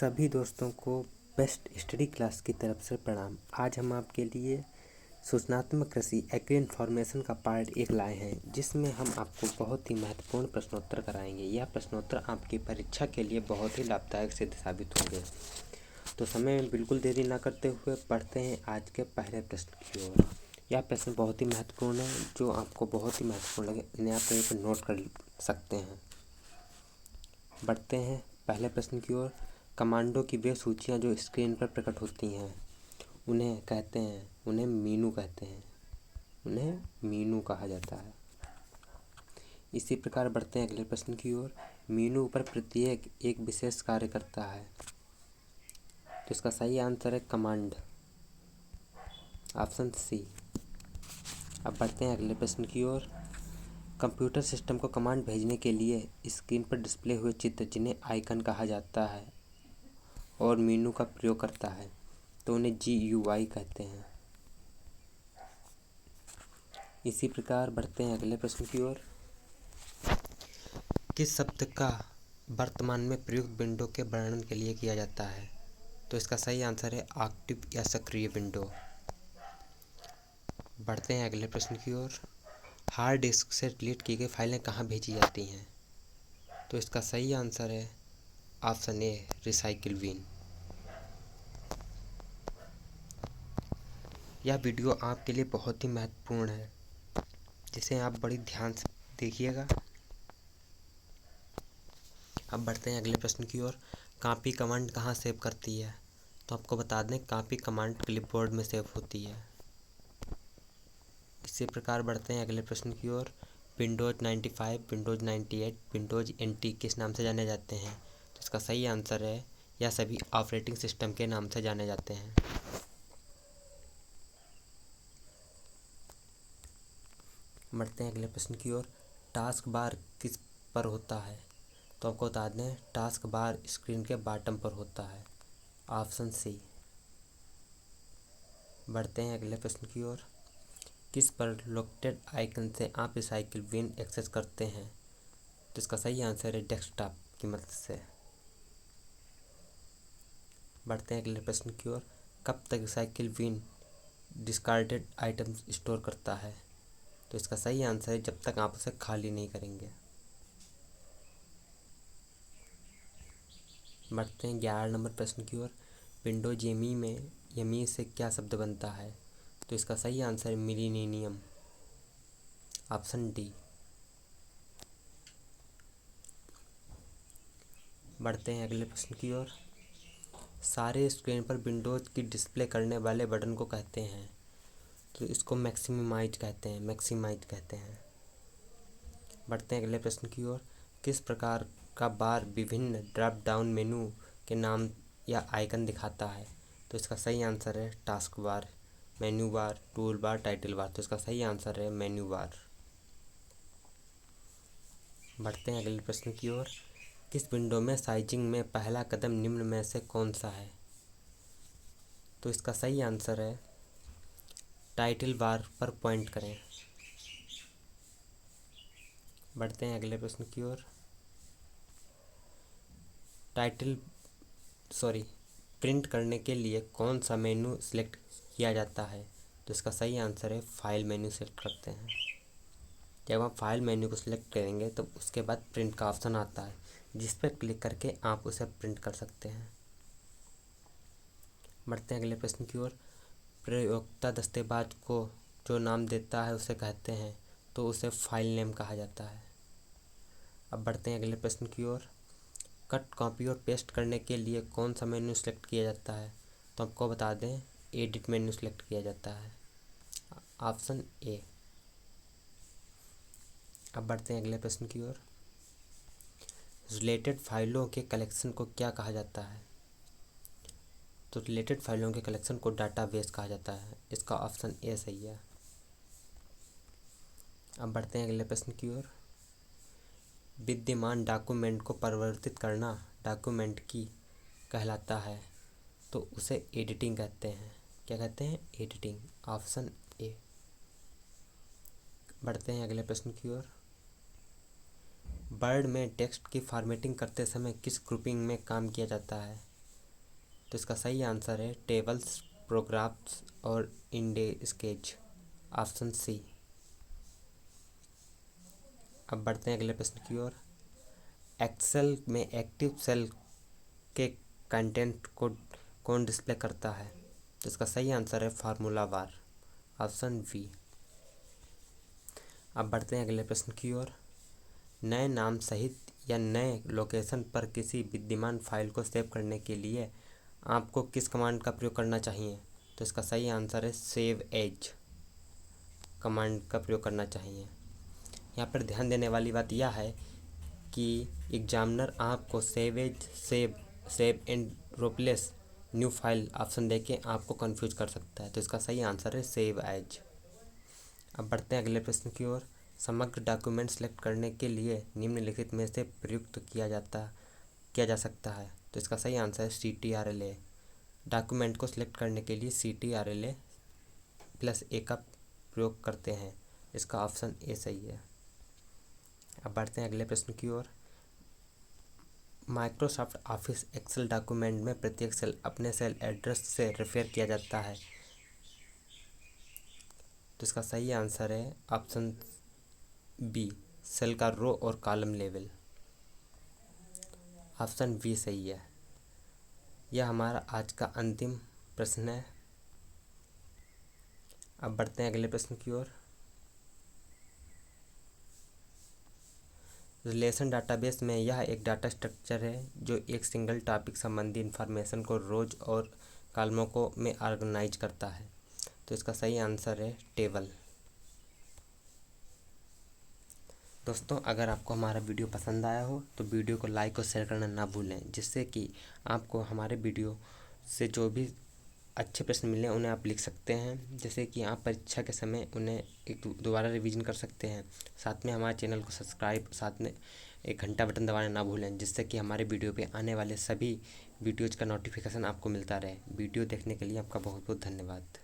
सभी दोस्तों को बेस्ट स्टडी क्लास की तरफ से प्रणाम। आज हम आपके लिए सूचनात्मक कृषि एग्री इन्फॉर्मेशन का पार्ट 1 लाए हैं, जिसमें हम आपको बहुत ही महत्वपूर्ण प्रश्नोत्तर कराएंगे। यह प्रश्नोत्तर आपकी परीक्षा के लिए बहुत ही लाभदायक सिद्ध साबित होंगे। तो समय में बिल्कुल देरी ना करते हुए बढ़ते हैं आज के पहले प्रश्न की ओर। यह प्रश्न बहुत ही महत्वपूर्ण है, जो आपको बहुत ही महत्वपूर्ण लगे इन्हें आप कहीं पर नोट कर सकते हैं। बढ़ते हैं पहले प्रश्न की ओर। कमांडो की वे सूचियाँ जो स्क्रीन पर प्रकट होती हैं उन्हें मीनू कहते हैं। उन्हें मीनू कहा जाता है। इसी प्रकार बढ़ते हैं अगले प्रश्न की ओर। मीनू पर प्रत्येक एक विशेष कार्य करता है, तो इसका सही आंसर है कमांड, ऑप्शन सी। अब बढ़ते हैं अगले प्रश्न की ओर। कंप्यूटर सिस्टम को कमांड भेजने के लिए स्क्रीन पर डिस्प्ले हुए चित्र, जिन्हें आइकन कहा जाता है और मीनू का प्रयोग करता है, तो उन्हें GUI कहते हैं। इसी प्रकार बढ़ते हैं अगले प्रश्न की ओर। किस शब्द का वर्तमान में प्रयुक्त विंडो के वर्णन के लिए किया जाता है, तो इसका सही आंसर है एक्टिव या सक्रिय विंडो। बढ़ते हैं अगले प्रश्न की ओर। हार्ड डिस्क से डिलीट की गई फाइलें कहाँ भेजी जाती हैं, तो इसका सही आंसर है ऑप्शन ए, रिसाइकिल बिन। यह वीडियो आपके लिए बहुत ही महत्वपूर्ण है, जिसे आप बड़ी ध्यान से देखिएगा। अब बढ़ते हैं अगले प्रश्न की ओर। कॉपी कमांड कहाँ सेव करती है, तो आपको बता दें कॉपी कमांड क्लिपबोर्ड में सेव होती है। इसी प्रकार बढ़ते हैं अगले प्रश्न की ओर। विंडोज़ 95, विंडोज़ 98, विंडोज़ NT किस नाम से जाने जाते हैं, तो इसका सही आंसर है यह सभी ऑपरेटिंग सिस्टम के नाम से जाने जाते हैं। बढ़ते हैं अगले प्रश्न की ओर। टास्क बार किस पर होता है, तो आपको बता दें टास्क बार स्क्रीन के बॉटम पर होता है, ऑप्शन सी। बढ़ते हैं अगले प्रश्न की ओर। किस पर लोकेटेड आइकन से आप रिसाइकिल बिन एक्सेस करते हैं, तो इसका सही आंसर है डेस्कटॉप की मदद से। बढ़ते हैं अगले प्रश्न की ओर। कब तक recycle bin discarded items store करता है, तो इसका सही आंसर है जब तक आप उसे खाली नहीं करेंगे। बढ़ते हैं 11 नंबर प्रश्न की ओर। विंडोज यमी में यमी से क्या शब्द बनता है, तो इसका सही आंसर है मिलीनियम, ऑप्शन डी। बढ़ते हैं अगले प्रश्न की ओर। सारे स्क्रीन पर विंडोज की डिस्प्ले करने वाले बटन को कहते हैं, तो इसको मैक्सिमाइज कहते हैं। बढ़ते हैं अगले प्रश्न की ओर। किस प्रकार का बार विभिन्न ड्रॉप डाउन मेनू के नाम या आइकन दिखाता है, तो इसका सही आंसर है task bar, menu bar, tool bar, title bar, तो इसका सही आंसर है मेन्यू बार। बढ़ते हैं अगले प्रश्न की ओर। किस विंडो में साइजिंग में पहला कदम निम्न में से कौन सा है, तो इसका सही आंसर है टाइटल बार पर पॉइंट करें। बढ़ते हैं अगले प्रश्न की ओर। प्रिंट करने के लिए कौन सा मेनू सिलेक्ट किया जाता है, तो इसका सही आंसर है फाइल मेन्यू सेलेक्ट करते हैं। जब आप फाइल मेन्यू को सिलेक्ट करेंगे तो उसके बाद प्रिंट का ऑप्शन आता है, जिस पर क्लिक करके आप उसे प्रिंट कर सकते हैं। बढ़ते हैं अगले प्रश्न की ओर। प्रयोक्ता दस्तावेज को जो नाम देता है उसे कहते हैं, तो उसे फाइल नेम कहा जाता है। अब बढ़ते हैं अगले प्रश्न की ओर। कट, कॉपी और पेस्ट करने के लिए कौन सा मेन्यू सेलेक्ट किया जाता है, तो आपको बता दें एडिट मेन्यू सेलेक्ट किया जाता है, ऑप्शन ए। अब बढ़ते हैं अगले प्रश्न की ओर। रिलेटेड फाइलों के कलेक्शन को क्या कहा जाता है, तो रिलेटेड फाइलों के कलेक्शन को डाटाबेस कहा जाता है, इसका ऑप्शन ए सही है। अब बढ़ते हैं अगले प्रश्न की ओर। विद्यमान डॉक्यूमेंट को परिवर्तित करना डॉक्यूमेंट की कहलाता है, तो उसे एडिटिंग कहते हैं। क्या कहते हैं? Editing, option A. बढ़ते हैं अगले प्रश्न की ओर। वर्ड में टेक्स्ट की फॉर्मेटिंग करते समय किस ग्रुपिंग में काम किया जाता है, तो इसका सही आंसर है टेबल्स, प्रोग्राफ्स और इंडेक्स स्केच, ऑप्शन सी। अब बढ़ते हैं अगले प्रश्न की ओर। एक्सेल में एक्टिव सेल के कंटेंट को कौन डिस्प्ले करता है? तो इसका सही आंसर है फार्मूला बार, ऑप्शन बी। अब बढ़ते हैं अगले प्रश्न की ओर। नए नाम सहित या नए लोकेशन पर किसी विद्यमान फाइल को सेव करने के लिए आपको किस कमांड का प्रयोग करना चाहिए? तो इसका सही आंसर है सेव एज कमांड का प्रयोग करना चाहिए। यहाँ पर ध्यान देने वाली बात यह है कि एग्जामिनर आपको save as, save and replace new file option देके आपको कंफ्यूज कर सकता है। तो इसका सही आंसर है सेव एज। अब बढ़ते हैं अगले प्रश्न की ओर। समग्र डॉक्यूमेंट सेलेक्ट करने के लिए निम्नलिखित में से प्रयुक्त किया जा सकता है। तो इसका सही आंसर है CTRL-A। डॉक्यूमेंट को सिलेक्ट करने के लिए CTRL+A का प्रयोग करते हैं। इसका ऑप्शन ए सही है। अब बढ़ते हैं अगले प्रश्न की ओर। माइक्रोसॉफ्ट ऑफिस एक्सेल डॉक्यूमेंट में प्रत्येक सेल अपने सेल एड्रेस से रेफर किया जाता है। तो इसका सही आंसर है ऑप्शन बी, सेल का रो और कॉलम लेवल, ऑप्शन बी सही है। यह हमारा आज का अंतिम प्रश्न है। अब बढ़ते हैं अगले प्रश्न की ओर। रिलेशन डाटाबेस में यह एक डाटा स्ट्रक्चर है जो एक सिंगल टॉपिक संबंधी इंफॉर्मेशन को रोज और कॉलमों को में ऑर्गेनाइज करता है। तो इसका सही आंसर है टेबल। दोस्तों, अगर आपको हमारा वीडियो पसंद आया हो तो वीडियो को लाइक और शेयर करना ना भूलें, जिससे कि आपको हमारे वीडियो से जो भी अच्छे प्रश्न मिले उन्हें आप लिख सकते हैं, जैसे कि आप परीक्षा के समय उन्हें एक दोबारा रिवीजन कर सकते हैं। साथ में हमारे चैनल को सब्सक्राइब, साथ में एक घंटा बटन दबाना ना भूलें, जिससे कि हमारे वीडियो पे आने वाले सभी वीडियोज़ का नोटिफिकेशन आपको मिलता रहे। वीडियो देखने के लिए आपका बहुत बहुत धन्यवाद।